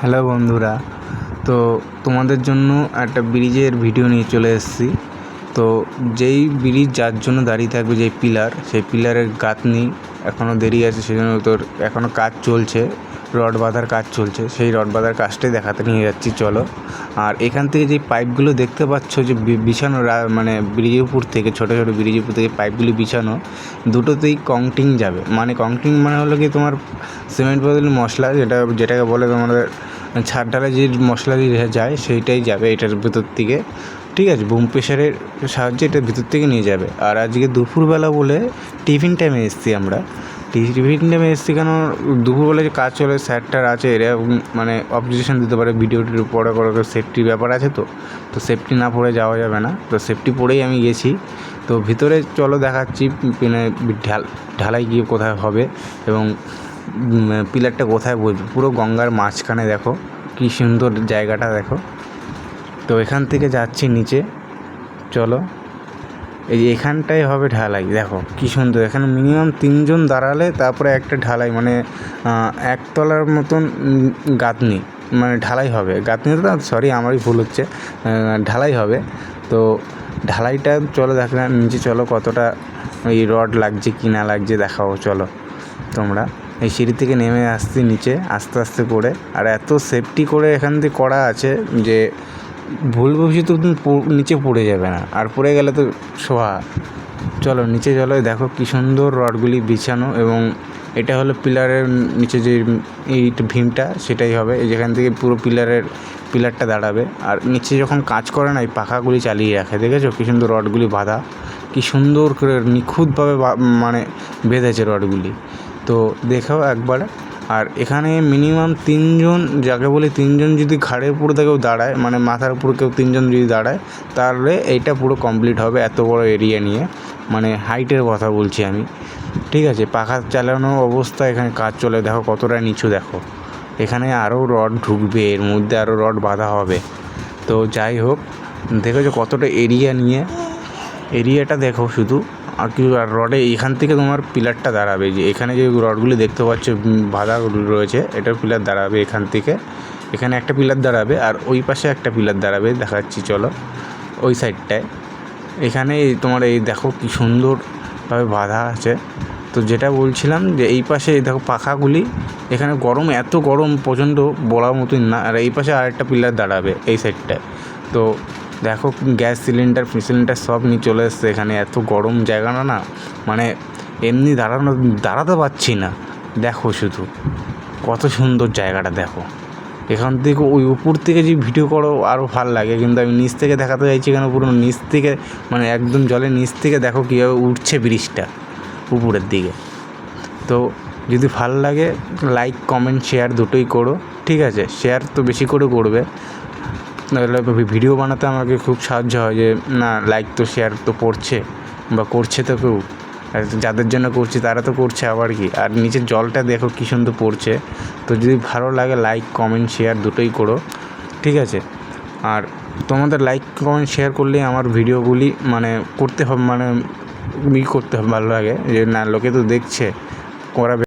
Hello বন্ধুরা, তো তোমাদের জন্য একটা ব্রিজের ভিডিও নিয়ে চলে এসেছি। তো যেই ব্রিজ যার জন্য দাঁড়িয়ে থাকবে, যেই পিলার, সেই পিলারের গাঁথনি এখনও দেরি আছে, সেজন্য তোর এখনও কাজ চলছে, রড বাঁধার কাজ চলছে। সেই রড বাঁধার কাজটাই দেখাতে নিয়ে যাচ্ছি, চলো। আর এখান থেকে যে পাইপগুলো দেখতে পাচ্ছ যে বিছানো, মানে ব্রিজের উপর থেকে, ছোটো ছোটো ব্রিজের উপর থেকে পাইপগুলি বিছানো, দুটোতেই কংক্রিট যাবে। মানে কংক্রিট মানে হলো কি তোমার সিমেন্ট বদলে মশলা, যেটাকে বলে তোমাদের ছাদ ঢালাই যে মশলা দিয়ে যায়, সেইটাই যাবে এটার ভেতর থেকে, ঠিক আছে। বুম প্রেশারের সাহায্যে এটার ভিতর থেকে নিয়ে যাবে। আর আজকে দুপুরবেলা বলে টিফিন টাইমে এসেছি আমরা। টিফিন টাইমে এসেছি কেন, দুপুরবেলা যে কাজ চলে, স্যারটার আছে, এরা মানে অবজেকশন দিতে পারে, ভিডিওটির পরে করে সেফটির ব্যাপার আছে, তো সেফটি না পরে যাওয়া যাবে না। তো সেফটি পরেই আমি গেছি। তো ভিতরে চলো দেখাচ্ছি, মানে ঢালাই গিয়ে কোথায় হবে এবং পিলারটা কোথায় বসবে। পুরো গঙ্গার মাঝখানে, দেখো কী সুন্দর জায়গাটা, দেখো। তো এখান থেকে যাচ্ছি নিচে, চলো। এই যে এখানটাই হবে ঢালাই, দেখো কী সুন্দর। এখানে মিনিমাম 3 জন দাঁড়ালে তারপরে একটা ঢালাই, মানে একতলার মতন গাঁথনি, মানে ঢালাই হবে। গাঁথনি তো সরি, আমারই ভুল হচ্ছে, ঢালাই হবে। তো ঢালাইটা চলো দেখলাম নিচে, চলো কতটা এই রড লাগছে কি না লাগছে দেখাও, চলো তোমরা। এই সিঁড়ি থেকে নেমে আসছি নিচে আস্তে আস্তে করে। আর এত সেফটি করে এখান থেকে করা আছে যে ভুল ভবিষ্যতে তুমি নিচে পড়ে যাবে না, আর পড়ে গেলে তো সোহা। চলো নিচে চলো, দেখো কী সুন্দর রডগুলি বিছানো। এবং এটা হলো পিলারের নিচে যে এই ভীমটা, সেটাই হবে যেখান থেকে পুরো পিলারটা দাঁড়াবে। আর নিচে যখন কাজ করে না, এই পাখাগুলি চালিয়ে রাখে, দেখেছো কী সুন্দর রডগুলি বাঁধা, কী সুন্দর করে নিখুঁতভাবে মানে বেঁধেছে রডগুলি। তো দেখাও একবার। আর এখানে মিনিমাম 3 জন, যাকে বলি 3 জন যদি ঘাড়ের উপরে কেউ দাঁড়ায়, মানে মাথার উপর কেউ 3 জন যদি দাঁড়ায়, তাহলে এইটা পুরো কমপ্লিট হবে এত বড় এরিয়া নিয়ে। মানে হাইটের কথা বলছি আমি, ঠিক আছে। পাখা চালানো অবস্থা এখানে কাজ চলে, দেখো কতটা নিচু, দেখো এখানে আরও রড ঢুকবে, এর মধ্যে আরও রড বাঁধা হবে। তো যাই হোক, দেখেছো কতটা এরিয়া নিয়ে, এরিয়াটা দেখো শুধু। আর কি, আর রডে এখান থেকে তোমার পিলারটা দাঁড়াবে, যে এখানে যে রডগুলি দেখতে পাচ্ছ বাঁধা রয়েছে, এটার পিলার দাঁড়াবে এখান থেকে। এখানে একটা পিলার দাঁড়াবে, আর ওই পাশে একটা পিলার দাঁড়াবে, দেখাচ্ছি চলো ওই সাইডটায়। এখানে তোমার এই দেখো কী সুন্দরভাবে বাঁধা আছে। তো যেটা বলছিলাম, যে এই পাশে দেখো পাখাগুলি, এখানে গরম, এত গরম প্রচণ্ড বলার মতোই না। আর এই পাশে আরেকটা পিলার দাঁড়াবে এই সাইডটায়। তো দেখো গ্যাস সিলিন্ডার সব নিয়ে চলে এসছে এখানে। এত গরম জায়গা না, মানে এমনি দাঁড়াতে পারছি না। দেখো শুধু কত সুন্দর জায়গাটা, দেখো। এখান থেকে ওই উপর থেকে যে ভিডিও করো আরও ভালো লাগে, কিন্তু আমি নিচ থেকে দেখাতে চাইছি কেন, পুরো নিচ থেকে, মানে একদম জলের নিচ থেকে দেখো কীভাবে উঠছে ব্রিজটা উপরের দিকে। তো যদি ভালো লাগে, লাইক কমেন্ট শেয়ার দুটোই করো, ঠিক আছে। শেয়ার তো বেশি করে করবে, নাহলে ভিডিও বানাতে আমাকে খুব সাহায্য হয়, যে না লাইক তো শেয়ার তো পড়ছে বা করছে তো কেউ, যাদের জন্য করছি তারা তো করছে আবার কি। আর নিচের জলটা দেখো কী সুন্দর পড়ছে। তো যদি ভালো লাগে, লাইক কমেন্ট শেয়ার দুটোই করো, ঠিক আছে। আর তোমাদের লাইক কমেন্ট শেয়ার করলে আমার ভিডিওগুলি মানে করতে হবে, মানে করতে হবে ভালো লাগে, যে না লোকে তো দেখছে, করা